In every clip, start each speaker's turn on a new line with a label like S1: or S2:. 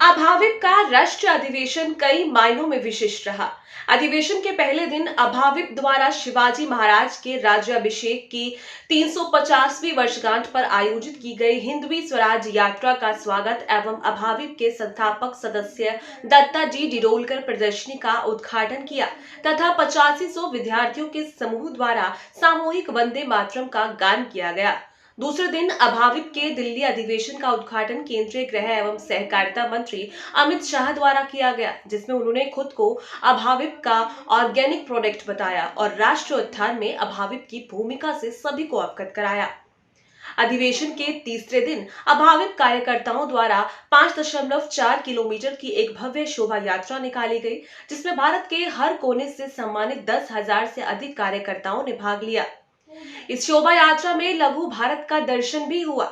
S1: अभाविप का राष्ट्रीय अधिवेशन कई मायनों में विशिष्ट रहा। अधिवेशन के पहले दिन अभाविप द्वारा शिवाजी महाराज के राज्याभिषेक की 350वीं वर्षगांठ पर आयोजित की गई हिंदवी स्वराज यात्रा का स्वागत एवं अभाविप के संस्थापक सदस्य दत्ता जी डिडोलकर प्रदर्शनी का उद्घाटन किया तथा 8500 विद्यार्थियों के समूह द्वारा सामूहिक वंदे मातरम का गान किया गया। दूसरे दिन अभाविप के दिल्ली अधिवेशन का उद्घाटन केंद्रीय गृह एवं सहकारिता मंत्री अमित शाह द्वारा किया गया, जिसमें उन्होंने खुद को अभाविप का ऑर्गेनिक प्रोडक्ट बताया और राष्ट्र उत्थान में अभाविप की भूमिका से सभी को अवगत कराया। अधिवेशन के तीसरे दिन अभाविप कार्यकर्ताओं द्वारा 5.4 किलोमीटर की एक भव्य शोभा यात्रा निकाली गई, जिसमें भारत के हर कोने से सम्मानित 10,000 से अधिक कार्यकर्ताओं ने भाग लिया। इस शोभा यात्रा में लघु भारत का दर्शन भी हुआ।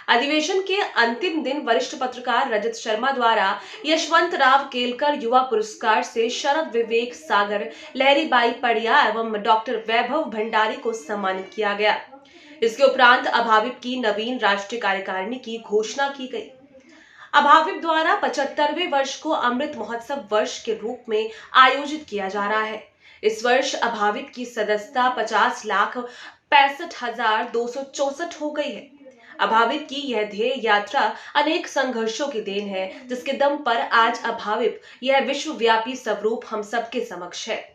S1: अधिवेशन के अंतिम दिन वरिष्ठ पत्रकार रजत शर्मा द्वारा यशवंत राव केलकर युवा पुरस्कार से शरद विवेक सागर, लहरीबाई पड़िया एवं डॉक्टर वैभव भंडारी को सम्मानित किया गया। इसके उपरांत अभाविप की नवीन राष्ट्रीय कार्यकारिणी की घोषणा की गई। अभाविप द्वारा 75वें वर्ष को अमृत महोत्सव वर्ष के रूप में आयोजित किया जा रहा है। इस वर्ष अभाविप की सदस्यता 50,65,264 हो गई है। अभाविप की यह ध्येय यात्रा अनेक संघर्षों की देन है, जिसके दम पर आज अभाविप यह विश्वव्यापी स्वरूप हम सबके समक्ष है।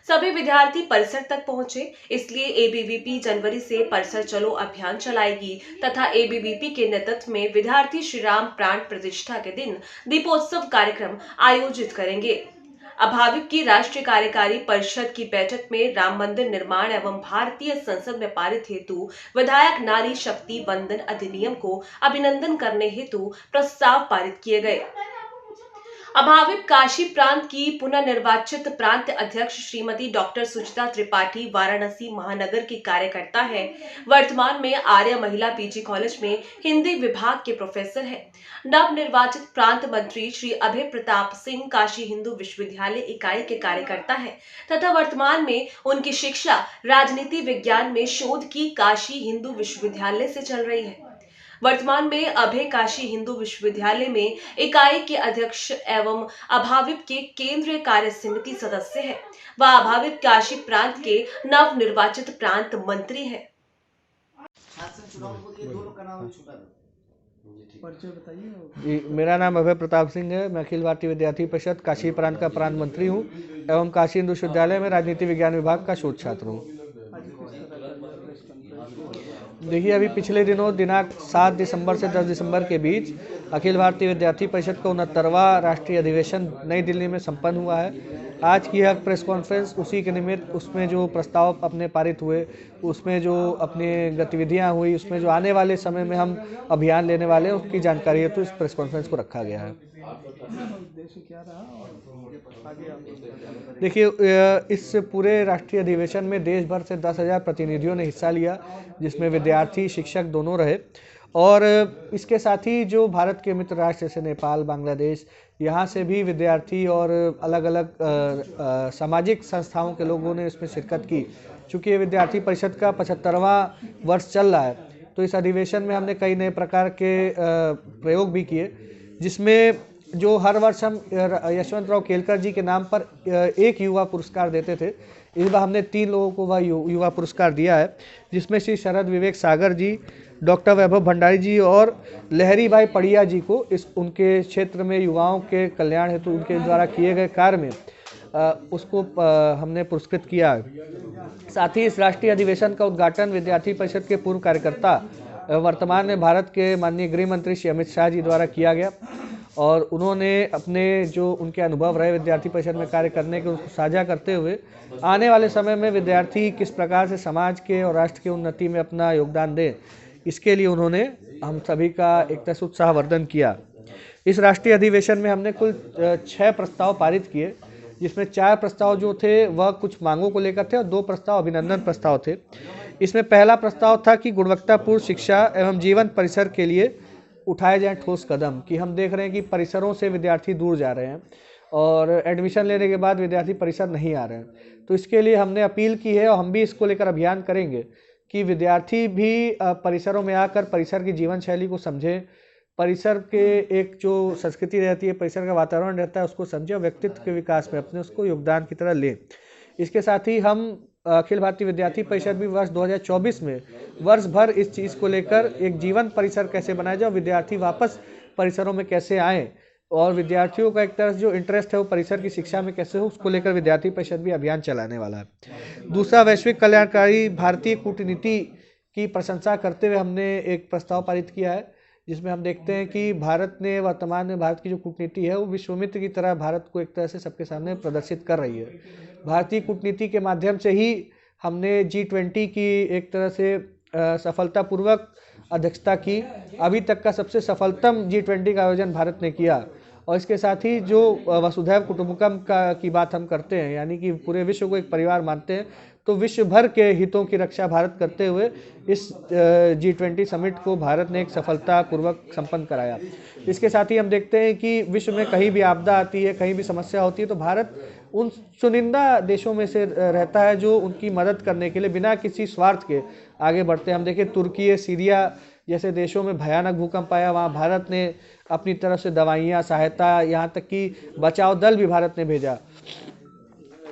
S1: सभी विद्यार्थी परिसर तक पहुंचे, इसलिए एबीवीपी जनवरी से परिसर चलो अभियान चलाएगी तथा एबीवीपी के नेतृत्व में विद्यार्थी श्री राम प्राण प्रतिष्ठा के दिन दीपोत्सव कार्यक्रम आयोजित करेंगे। अभाविप की राष्ट्रीय कार्यकारी परिषद की बैठक में राम मंदिर निर्माण एवं भारतीय संसद में पारित हेतु विधायक नारी शक्ति वंदन अधिनियम को अभिनंदन करने हेतु प्रस्ताव पारित किए गए। अभाविप काशी प्रांत की पुनर्निर्वाचित प्रांत अध्यक्ष श्रीमती डॉक्टर सुचिता त्रिपाठी वाराणसी महानगर की कार्यकर्ता है। वर्तमान में आर्य महिला पीजी कॉलेज में हिंदी विभाग के प्रोफेसर है। नवनिर्वाचित प्रांत मंत्री श्री अभय प्रताप सिंह काशी हिंदू विश्वविद्यालय इकाई के कार्यकर्ता है तथा वर्तमान में उनकी शिक्षा राजनीति विज्ञान में शोध की काशी हिंदू विश्वविद्यालय से चल रही है। वर्तमान में अभय काशी हिंदू विश्वविद्यालय में इकाई के अध्यक्ष एवं अभाविप के केंद्रीय कार्य समिति सदस्य है। वह अभाविप काशी प्रांत के नव निर्वाचित प्रांत मंत्री है।
S2: मेरा नाम अभय प्रताप सिंह है। मैं अखिल भारतीय विद्यार्थी परिषद काशी प्रांत का प्रांत मंत्री हूँ एवं काशी हिंदू विश्वविद्यालय में राजनीति विज्ञान विभाग का शोध छात्र हूँ। देखिए, अभी पिछले दिनों दिनांक 7 दिसंबर से 10 दिसंबर के बीच अखिल भारतीय विद्यार्थी परिषद का 69वां राष्ट्रीय अधिवेशन नई दिल्ली में संपन्न हुआ है। आज की यह प्रेस कॉन्फ्रेंस उसी के निमित्त, उसमें जो प्रस्ताव अपने पारित हुए, उसमें जो अपनी गतिविधियां हुई, उसमें जो आने वाले समय में हम अभियान लेने वाले हैं, उसकी जानकारी हेतु इस प्रेस कॉन्फ्रेंस को रखा गया है। देखिए, इस पूरे राष्ट्रीय अधिवेशन में देश भर से 10,000 प्रतिनिधियों ने हिस्सा लिया, जिसमें विद्यार्थी शिक्षक दोनों रहे और इसके साथ ही जो भारत के मित्र राष्ट्र जैसे नेपाल, बांग्लादेश, यहाँ से भी विद्यार्थी और अलग अलग सामाजिक संस्थाओं के लोगों ने इसमें शिरकत की। चूँकि ये विद्यार्थी परिषद का 75वां वर्ष चल रहा है, तो इस अधिवेशन में हमने कई नए प्रकार के प्रयोग भी किए, जिसमें जो हर वर्ष हम यशवंत राव केलकर जी के नाम पर एक युवा पुरस्कार देते थे, इस बार हमने 3 लोगों को वह युवा पुरस्कार दिया है, जिसमें श्री शरद विवेक सागर जी, डॉक्टर वैभव भंडारी जी और लहरीबाई पड़िया जी को इस उनके क्षेत्र में युवाओं के कल्याण हेतु उनके द्वारा किए गए कार्य में उसको हमने पुरस्कृत किया है। साथ ही इस राष्ट्रीय अधिवेशन का उद्घाटन विद्यार्थी परिषद के पूर्व कार्यकर्ता वर्तमान में भारत के माननीय गृह मंत्री श्री अमित शाह जी द्वारा किया गया और उन्होंने अपने जो उनके अनुभव रहे विद्यार्थी परिषद में कार्य करने के, उसको साझा करते हुए आने वाले समय में विद्यार्थी किस प्रकार से समाज के और राष्ट्र की उन्नति में अपना योगदान दें, इसके लिए उन्होंने हम सभी का एक तरह से उत्साहवर्धन किया। इस राष्ट्रीय अधिवेशन में हमने कुल 6 प्रस्ताव पारित किए, जिसमें 4 प्रस्ताव जो थे वह कुछ मांगों को लेकर थे और 2 प्रस्ताव अभिनंदन प्रस्ताव थे। इसमें पहला प्रस्ताव था कि गुणवत्तापूर्ण शिक्षा एवं जीवन परिसर के लिए उठाए जाएं ठोस कदम, कि हम देख रहे हैं कि परिसरों से विद्यार्थी दूर जा रहे हैं और एडमिशन लेने के बाद विद्यार्थी परिसर नहीं आ रहे हैं। तो इसके लिए हमने अपील की है और हम भी इसको लेकर अभियान करेंगे कि विद्यार्थी भी परिसरों में आकर परिसर की जीवन शैली को समझें, परिसर के एक जो संस्कृति रहती है, परिसर का वातावरण रहता है, उसको समझें और व्यक्तित्व के विकास में अपने उसको योगदान की तरह लें। इसके साथ ही हम अखिल भारतीय विद्यार्थी परिषद भी वर्ष 2024 में वर्ष भर इस चीज़ को लेकर एक जीवन परिसर कैसे बनाया जाए, विद्यार्थी वापस परिसरों में कैसे आएँ और विद्यार्थियों का एक तरह से जो इंटरेस्ट है वो परिसर की शिक्षा में कैसे हो, उसको लेकर विद्यार्थी परिषद भी अभियान चलाने वाला है। दूसरा, वैश्विक कल्याणकारी भारतीय कूटनीति की प्रशंसा करते हुए हमने एक प्रस्ताव पारित किया है, जिसमें हम देखते हैं कि भारत ने वर्तमान में भारत की जो कूटनीति है वो विश्वामित्र की तरह भारत को एक तरह से सबके सामने प्रदर्शित कर रही है। भारतीय कूटनीति के माध्यम से ही हमने G20 की एक तरह से सफलतापूर्वक अध्यक्षता की। अभी तक का सबसे सफलतम G20 का आयोजन भारत ने किया। और इसके साथ ही जो वसुधैव कुटुंबकम की बात हम करते हैं, यानी कि पूरे विश्व को एक परिवार मानते हैं, तो विश्व भर के हितों की रक्षा भारत करते हुए इस G20 समिट को भारत ने एक सफलतापूर्वक संपन्न कराया। इसके साथ ही हम देखते हैं कि विश्व में कहीं भी आपदा आती है, कहीं भी समस्या होती है, तो भारत उन चुनिंदा देशों में से रहता है जो उनकी मदद करने के लिए बिना किसी स्वार्थ के आगे बढ़ते हैं। हम देखें तुर्की, सीरिया जैसे देशों में भयानक भूकंप आया, वहाँ भारत ने अपनी तरफ से दवाइयाँ, सहायता, यहाँ तक कि बचाव दल भी भारत ने भेजा।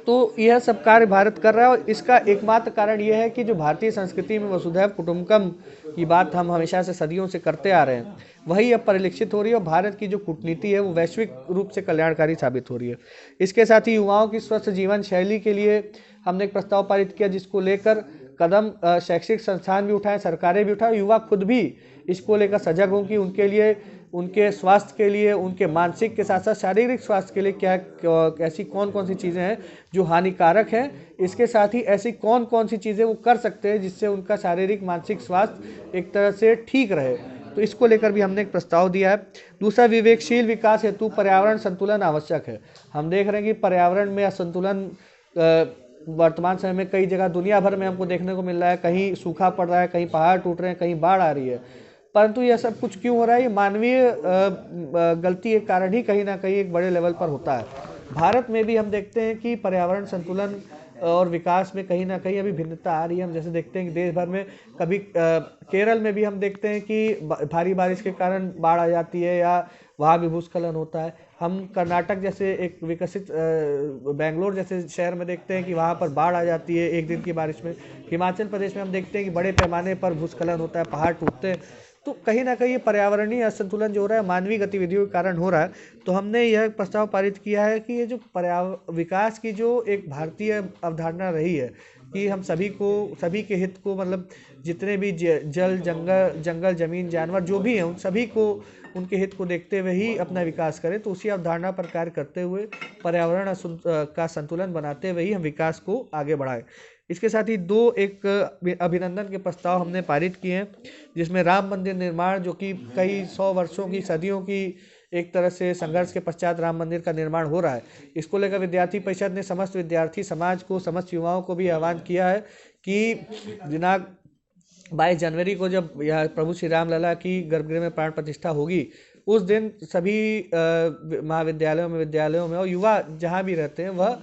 S2: तो यह सब कार्य भारत कर रहा है और इसका एकमात्र कारण यह है कि जो भारतीय संस्कृति में वसुधैव कुटुंबकम की बात हम हमेशा से सदियों से करते आ रहे हैं, वही अब परिलक्षित हो रही है और भारत की जो कूटनीति है वो वैश्विक रूप से कल्याणकारी साबित हो रही है। इसके साथ ही युवाओं की स्वस्थ जीवन शैली के लिए हमने एक प्रस्ताव पारित किया, जिसको लेकर कदम शैक्षिक संस्थान भी उठाएं, सरकारें भी उठाएं, युवा खुद भी इसको लेकर सजग हों कि उनके लिए, उनके स्वास्थ्य के लिए, उनके मानसिक के साथ साथ शारीरिक स्वास्थ्य के लिए क्या ऐसी कौन कौन सी चीज़ें हैं जो हानिकारक हैं। इसके साथ ही ऐसी कौन कौन सी चीज़ें वो कर सकते हैं जिससे उनका शारीरिक मानसिक स्वास्थ्य एक तरह से ठीक रहे। तो इसको लेकर भी हमने एक प्रस्ताव दिया है। दूसरा, विवेकशील विकास हेतु पर्यावरण संतुलन आवश्यक है। हम देख रहे हैं कि पर्यावरण में असंतुलन वर्तमान समय में कई जगह दुनिया भर में हमको देखने को मिल रहा है। कहीं सूखा पड़ रहा है, कहीं पहाड़ टूट रहे हैं, कहीं बाढ़ आ रही है। परंतु यह सब कुछ क्यों हो रहा है? ये मानवीय गलती के कारण ही कहीं ना कहीं एक बड़े लेवल पर होता है। भारत में भी हम देखते हैं कि पर्यावरण संतुलन और विकास में कहीं ना कहीं अभी भिन्नता आ रही है। हम जैसे देखते हैं कि देश भर में कभी केरल में भी हम देखते हैं कि भारी बारिश के कारण बाढ़ आ जाती है या वहाँ भी भूस्खलन होता है। हम कर्नाटक जैसे एक विकसित बेंगलोर जैसे शहर में देखते हैं कि वहाँ पर बाढ़ आ जाती है एक दिन की बारिश में। हिमाचल प्रदेश में हम देखते हैं कि बड़े पैमाने पर भूस्खलन होता है, पहाड़ टूटते हैं। तो कहीं ना कहीं पर्यावरणीय असंतुलन जो हो रहा है मानवीय गतिविधियों के कारण हो रहा है। तो हमने यह प्रस्ताव पारित किया है कि ये जो विकास की जो एक भारतीय अवधारणा रही है कि हम सभी के हित को, मतलब जितने भी जल, जंगल, जमीन, जानवर जो भी हैं, उन सभी को, उनके हित को देखते हुए ही अपना विकास करें। तो उसी अवधारणा पर कार्य करते हुए पर्यावरण का संतुलन बनाते हुए ही हम विकास को आगे बढ़ाएं। इसके साथ ही एक अभिनंदन के प्रस्ताव हमने पारित किए हैं, जिसमें राम मंदिर निर्माण, जो कि कई 100 वर्षों की, सदियों की एक तरह से संघर्ष के पश्चात राम मंदिर का निर्माण हो रहा है। इसको लेकर विद्यार्थी परिषद ने समस्त विद्यार्थी समाज को, समस्त युवाओं को भी आह्वान किया है कि दिनांक 22 जनवरी को जब यह प्रभु श्री राम लला की गर्भगृह में प्राण प्रतिष्ठा होगी, उस दिन सभी महाविद्यालयों में, विद्यालयों में और युवा जहाँ भी रहते हैं वह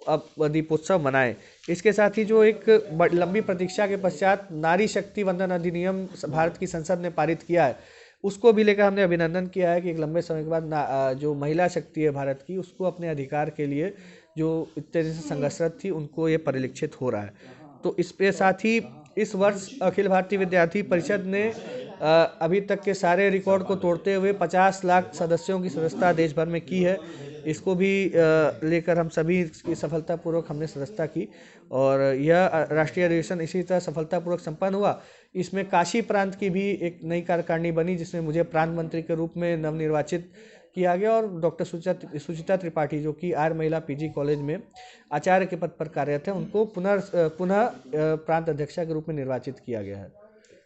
S2: अब दीपोत्सव मनाएं। इसके साथ ही जो एक लंबी प्रतीक्षा के पश्चात नारी शक्ति वंदन अधिनियम भारत की संसद ने पारित किया है, उसको भी लेकर हमने अभिनंदन किया है कि एक लंबे समय के बाद जो महिला शक्ति है भारत की, उसको अपने अधिकार के लिए जो इतने दिन से संघर्षरत थी, उनको ये परिलक्षित हो रहा है। तो इसके साथ ही इस वर्ष अखिल भारतीय विद्यार्थी परिषद ने अभी तक के सारे रिकॉर्ड को तोड़ते हुए 50 लाख सदस्यों की सदस्यता देश भर में की है। इसको भी लेकर हम सभी की सफलतापूर्वक हमने सदस्यता की और यह राष्ट्रीय अधिवेशन इसी तरह सफलतापूर्वक संपन्न हुआ। इसमें काशी प्रांत की भी एक नई कार्यकारिणी बनी, जिसमें मुझे प्रांत मंत्री के रूप में नवनिर्वाचित किया गया और डॉक्टर सुचिता त्रिपाठी, जो कि आर्य महिला PG कॉलेज में आचार्य के पद पर कार्यरत है, उनको पुनः प्रांत अध्यक्षा के रूप में निर्वाचित किया गया है।